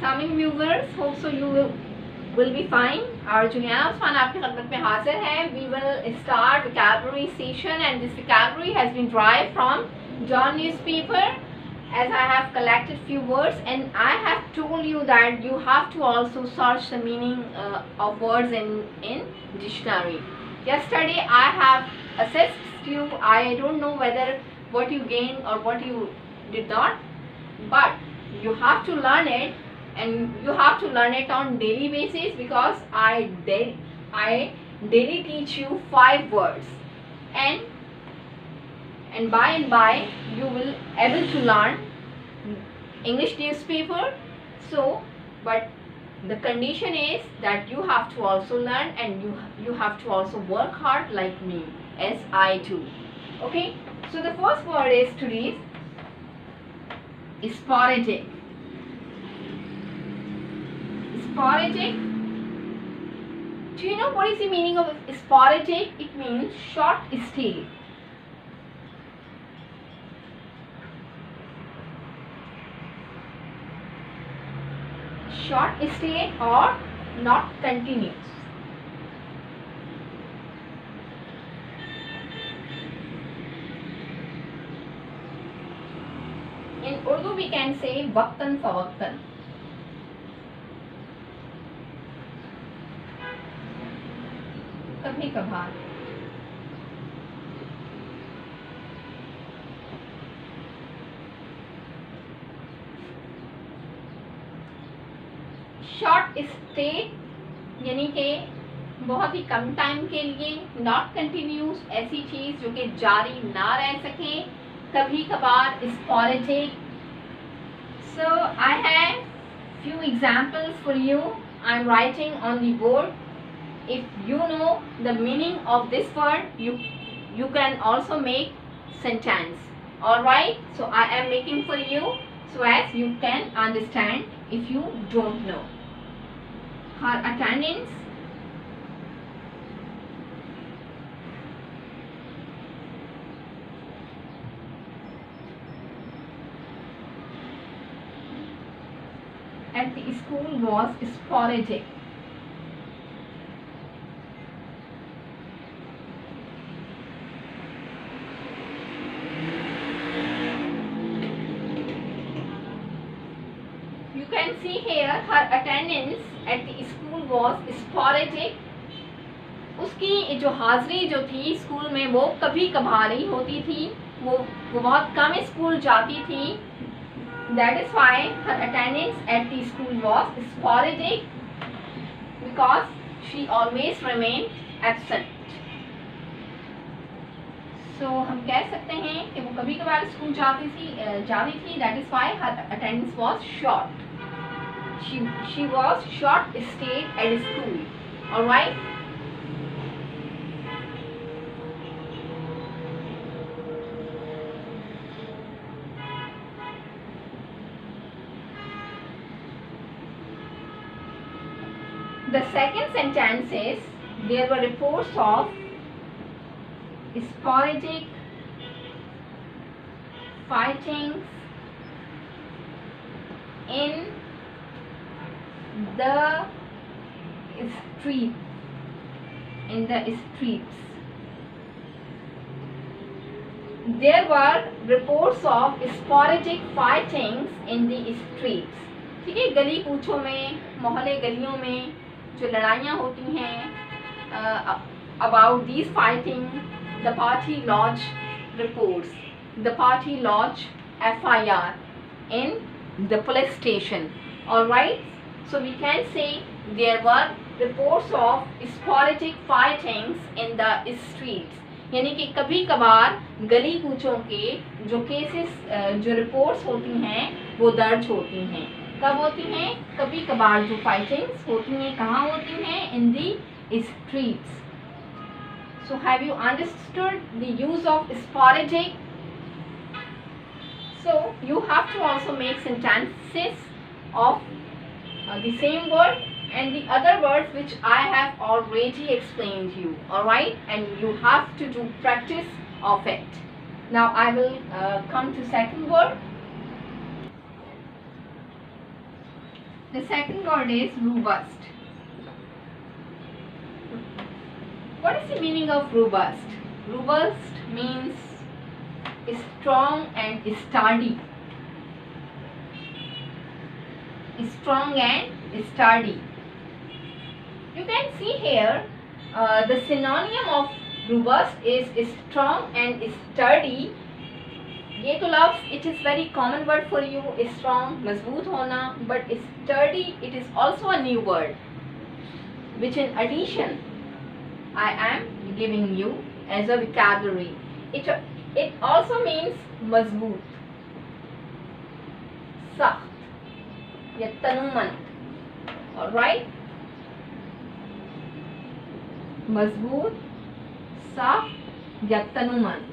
Assalamualaikum viewers, hope so you will be fine. और Juliana Usman आपकी खदमत में हाजिर है. We will start vocabulary session and this vocabulary has been derived from John newspaper as I have collected few words and I have told you that you have to also search the meaning of words in dictionary. Yesterday I have assessed you. I don't know whether what you gained or what you did not, but you have to learn it and you have to learn it on daily basis because I daily teach you 5 words and by you will able to learn English newspaper. So but the condition is that you have to also learn and you have to also work hard like me as I do. Okay, so the first word is today's sporadic. Sporadic. Do you know what is the meaning of sporadic? It means short stay. Short stay or not continuous. In Urdu we can say waqtan fawaqtan. कभी कभार. Short stay यानी कि बहुत ही कम time के लिए. Not continuous ऐसी चीज जो कि जारी ना रह सके. कभी कभार स्पॉरेडिक. So I have few examples for you. I am writing on the board. If you know the meaning of this word, you can also make sentence. All right. So I am making for you so as you can understand if you don't know. Her attendance. At the school was sporadic. You can see here her attendance at the school was sporadic. उसकी जो हाजिरी जो थी school में वो कभी कभार ही होती थी. वो बहुत कम स्कूल जाती थी. That is why her attendance at the school was sporadic because she always remained absent. So हम कह सकते हैं कि वो कभी कभार स्कूल जाती थी. That is why her attendance was short. She was short stayed at school. All right. The second sentence is there were reports of sporadic fightings in the streets. There were reports of sporadic fightings in the streets. ठीक है. गली कूचों में, मोहल्ले गलियों में जो लड़ाइयाँ होती हैं, about these fighting, the party lodged reports. The party lodged FIR in the police station. All right. So we can say there were reports of sporadic fightings in the streets. यानी कि कभी कभार गली कूचों के जो केसेस जो reports होती हैं वो दर्ज होती हैं. कब होती हैं? कभी कभार जो फाइटिंग्स होती हैं कहाँ होती हैं? इन दी streets. So have you understood the use of sporadic? So you have to also make sentences of the same word and the other words which I have already explained you. All right, and you have to do practice of it. Now I will come to second word. The second word is robust. What is the meaning of robust? Robust means strong and sturdy. Strong and sturdy. You can see here the synonym of robust is strong and sturdy. ये तो लफ्ज़ it is very common word for you, strong मजबूत होना, but sturdy it is also a new word which in addition I am giving you as a vocabulary. It also means मजबूत, सख्त या तनुमंद. Alright, मजबूत, सख्त या तनुमंद.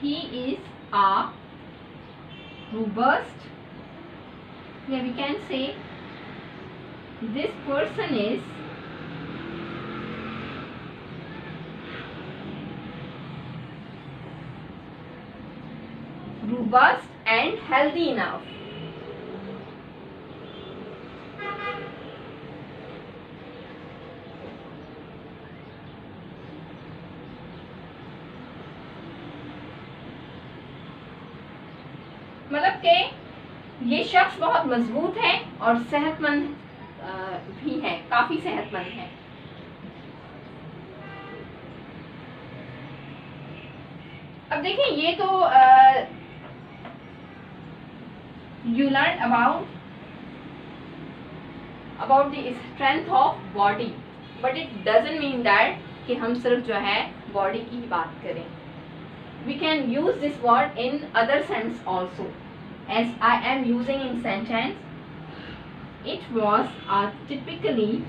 He is a robust, yeah, we can say this person is robust and healthy enough. मतलब कि ये शख्स बहुत मजबूत है और सेहतमंद भी है, काफी सेहतमंद है. अब देखिए ये तो you learn about the strength of body, but it doesn't mean that कि हम सिर्फ जो है बॉडी की ही बात करें. We can use this word in other sense also, as I am using in sentence. It was a typically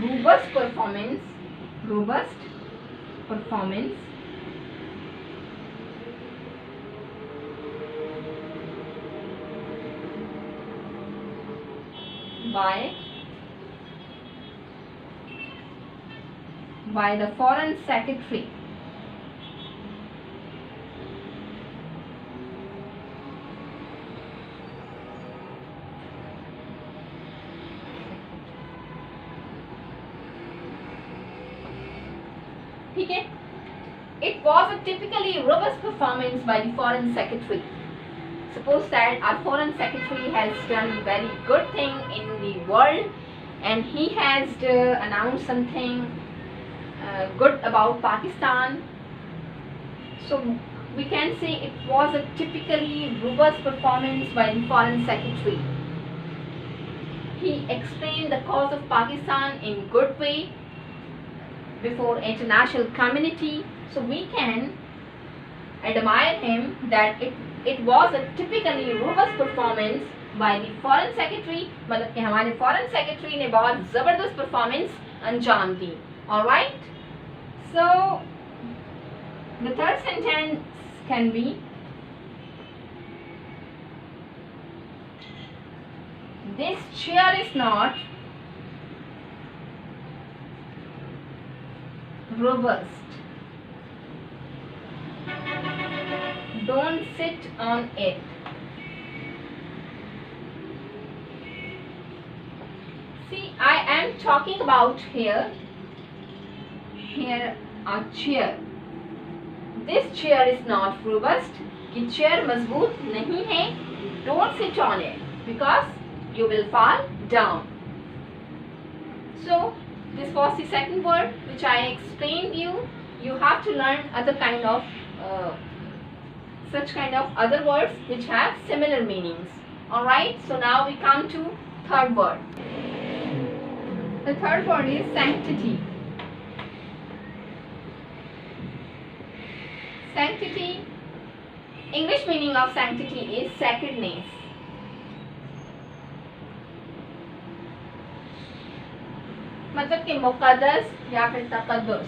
robust performance by the Foreign Secretary. ठीक है, it was a typically robust performance by the Foreign Secretary. Suppose that our Foreign Secretary has done very good thing in the world and he has announced something good about Pakistan. So we can say it was a typically robust performance by the Foreign Secretary. He explained the cause of Pakistan in good way before international community. So we can admire him that it was a typically robust performance by the Foreign Secretary. मतलब कि हमारे Foreign Secretary ने बहुत ज़बरदस्त performance अंजाम दी. Alright, so the third sentence can be this chair is not robust. Don't sit on it. See, I am talking about here a chair. This chair is not robust. कि chair मजबूत नहीं है. Don't sit on it because you will fall down. So this was the second word which I explained you. You have to learn other kind of such kind of other words which have similar meanings. Alright, so now we come to third word. The third word is sanctity. Sanctity, English meaning of sanctity is sacredness. मतलब कि मुक़द्दस या फिर तक़द्दुस.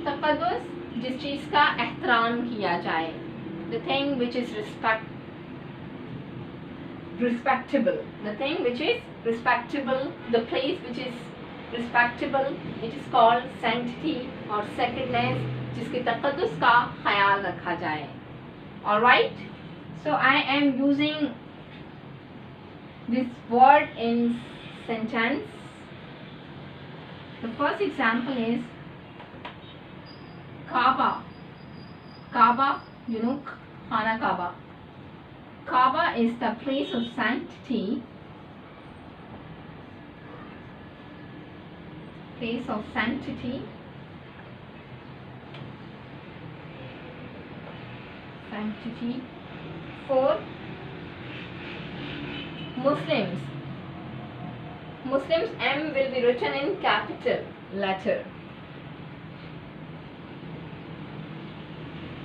तक़द्दुस जिस चीज़ का एहतराम किया जाए, the thing which is respectable, the thing which is respectable, the place which is respectable, it is called sanctity और sacredness, जिसके तक़द्दुस का ख्याल रखा जाए. Alright, so I am using this word in sentence. The first example is Kaaba. Kaaba, you know, Khana Kaaba. Kaaba is the place of sanctity. Place of sanctity. Sanctity for Muslims. Muslims, M will be written in capital letter.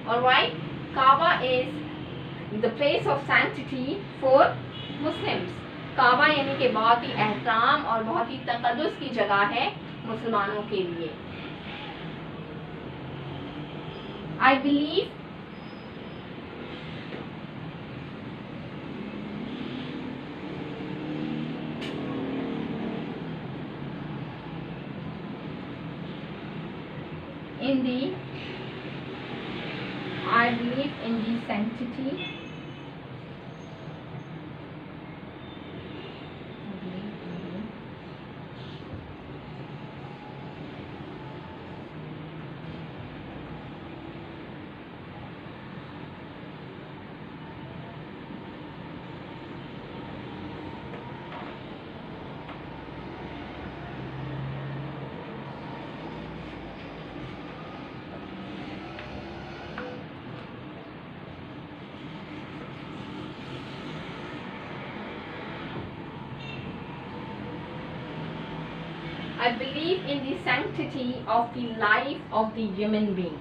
Alright, Kaaba is the place of sanctity for Muslims. काबा यानी कि बहुत ही एहतराम और बहुत ही तक़द्दुस की जगह है मुसलमानों के लिए. I believe in the sanctity. I believe in the sanctity of the life of the human being.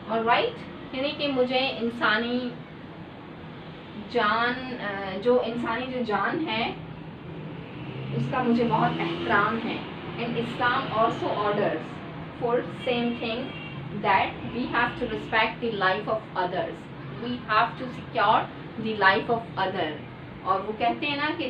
Alright, यानी कि मुझे इंसानी जो जान है उसका मुझे बहुत एहतराम है. And Islam also orders for same thing, that we have to respect the life of others. We have to secure the life of other. और वो कहते हैं ना कि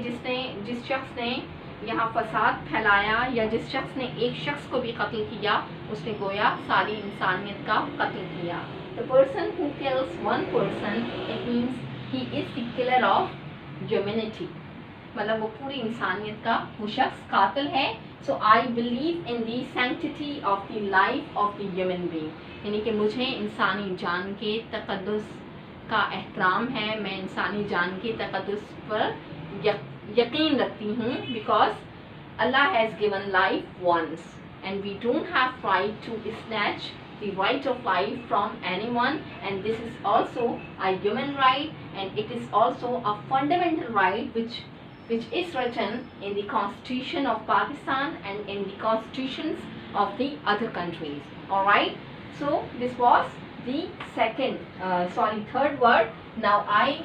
जिस शख्स ने यहाँ फसाद फैलाया या जिस शख्स ने एक शख्स को भी कत्ल किया उसने गोया सारी इंसानियत का कत्ल किया. The person who kills one person, it means he is the killer of humanity. मतलब वो पूरी इंसानियत का वो शख्स कातिल है. So I believe in the sanctity of the life of the human being. यानी कि मुझे इंसानी जान के तक़द्दुस का एहतराम है. मैं इंसानी जान के तक़द्दुस पर यकीन रखती हूँ, because Allah has given life once and we don't have right to snatch the right of life from anyone, and this is also a human right and it is also a fundamental right which is written in the Constitution of Pakistan and in the constitutions of the other countries. Alright, so this was the third word. Now I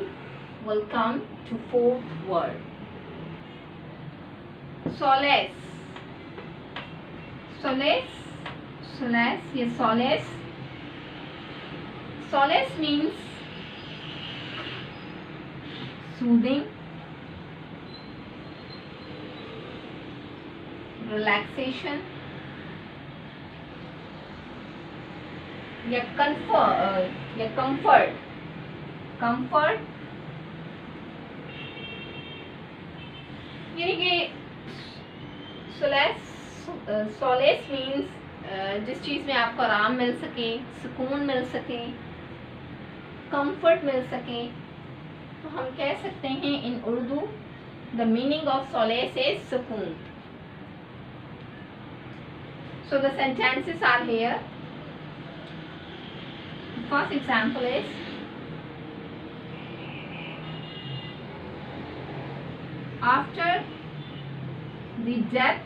will come to fourth word. Solace. Solace means soothing, relaxation, या comfort. यानी कि solace means जिस चीज़ में आपको आराम मिल सके, सुकून मिल सके, कंफर्ट मिल सके, तो हम कह सकते हैं इन Urdu the meaning of solace is सुकून. So the sentences are here. The first example is after the death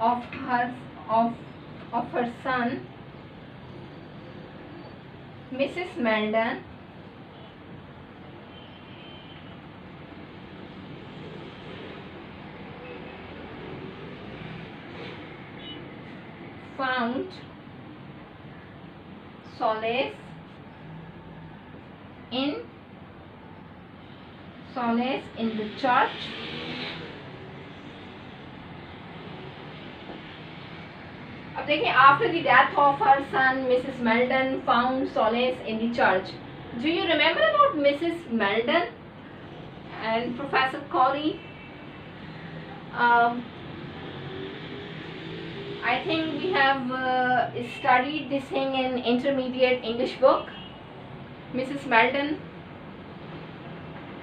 of her son, Mrs. Meldon found solace in the church. अब देखिए, after the death of her son, Mrs. Meldon found solace in the church. Do you remember about Mrs. Meldon and Professor Corey? I think we have studied this thing in intermediate English book. Mrs. Meldon,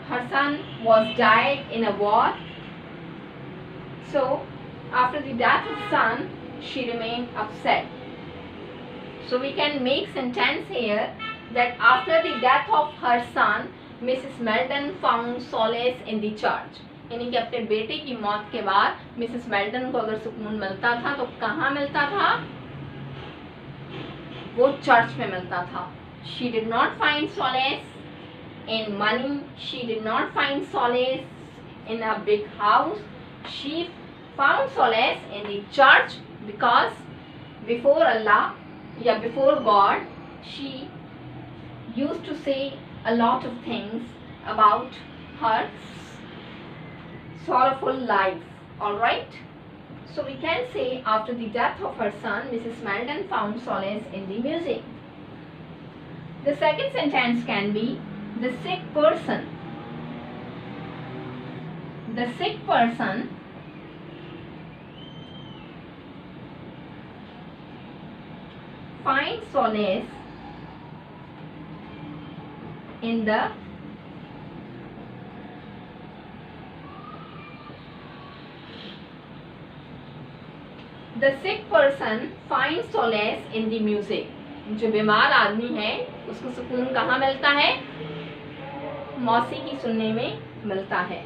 her son was died in a war. So after the death of son, she remained upset. So we can make sentence here that after the death of her son, Mrs. Meldon found solace in the church. यानी कि अपने बेटे की मौत के बाद Mrs मेल्टन को अगर सुकून मिलता था तो कहाँ मिलता था? वो चर्च में मिलता था. She did not find solace in money. She did not find solace in a big house. She found solace in the church because before Allah, before God, she used to say a lot of things about her sorrowful life. Alright? So we can say after the death of her son, Mrs. Meldon found solace in the music. The second sentence can be the sick person. The sick person finds solace in the sick person finds solace in the music. जो बीमार आदमी है उसको सुकून कहाँ मिलता है? मौसीकी सुनने में मिलता है.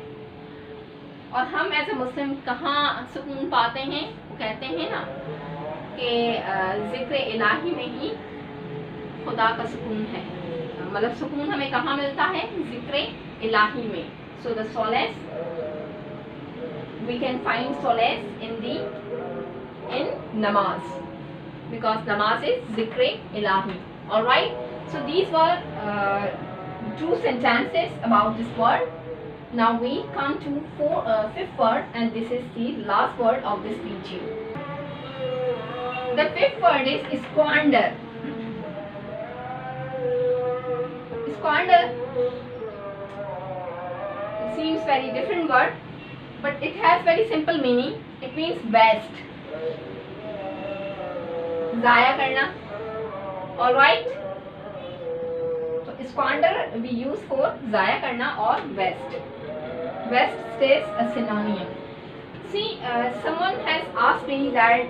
और हम एज ए मुस्लिम कहाँ सुकून पाते हैं? वो कहते हैं ना कि ज़िक्र इलाही में ही खुदा का सुकून है. मतलब सुकून हमें कहाँ मिलता है? ज़िक्र इलाही में. So the solace, we can find solace in namaz, because namaz is zikr ilahi. Alright, so these were two sentences about this word. Now we come to fifth word, and this is the last word of this teaching. The fifth word is squander. Squander, it seems very different word, but it has very simple meaning. It means waste, ज़ाया करना. All right. So squander we use for ज़ाया करना और waste. Waste stays a synonym. See, someone has asked me that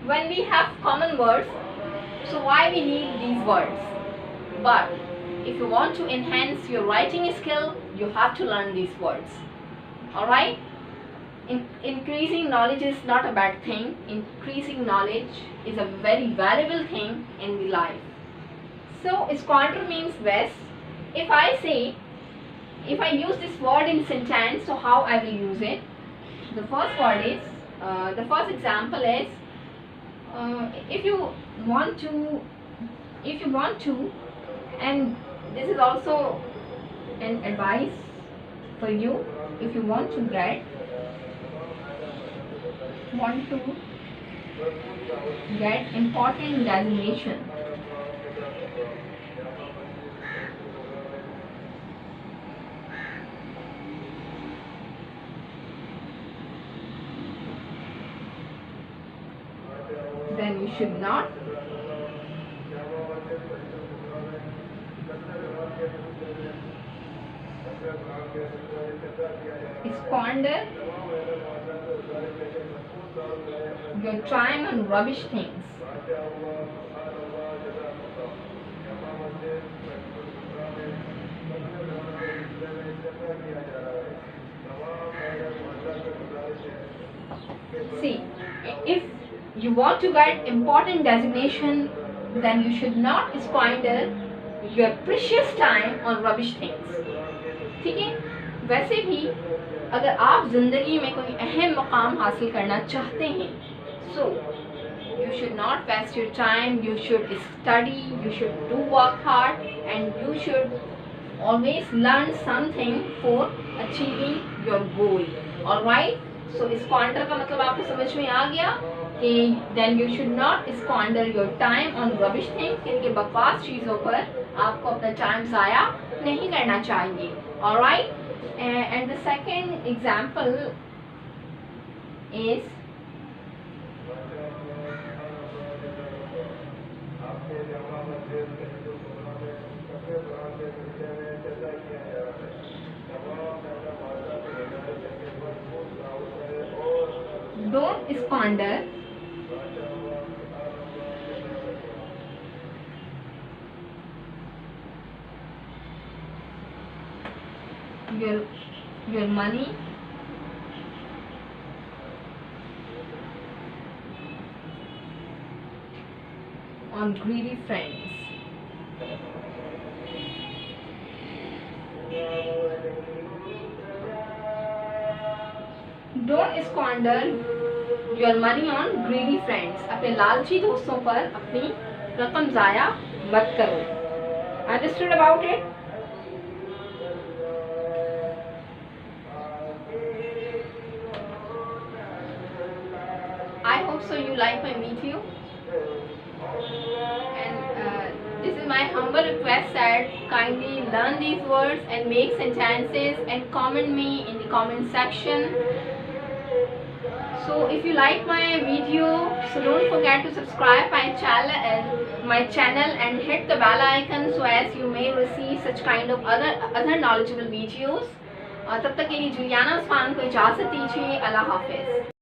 when we have common words, so why we need these words? But if you want to enhance your writing skill, you have to learn these words. Alright? Increasing knowledge is not a bad thing. Increasing knowledge is a very valuable thing in the life. So squander means waste. If I use this word in sentence, so how I will use it? The first word is, the first example is, if you want to, and this is also an advice for you, if you want to get important designation, then you should not squander your time on rubbish things. See, if you want to get important designation, then you should not squander your precious time on rubbish things. ठीक है? वैसे भी अगर आप ज़िंदगी में कोई अहम मकाम हासिल करना चाहते हैं, so you should not waste your time, you should study, you should do work hard, and you should always learn something for achieving your goal. Alright, so squander का मतलब आपको समझ में आ गया कि then you should not squander your time on rubbish things, इनके बकवास चीज़ों पर आपको अपना टाइम ज़ाया नहीं करना चाहिए. Alright, and the second example is don't squander your money on greedy friends. Don't squander your money on greedy friends. अपने लालची दोस्तों पर अपनी रकम ज़ाया मत करो. Understood about it? I hope so you like my video. This is my humble request that kindly learn these words and make sentences and comment me in the comment section. So if you like my video, so don't forget to subscribe my channel and hit the bell icon so as you may receive such kind of other knowledgeable videos. तब तक के लिए Juliana Usman को इजाज़त दीजिए. अल्लाह हाफिज़.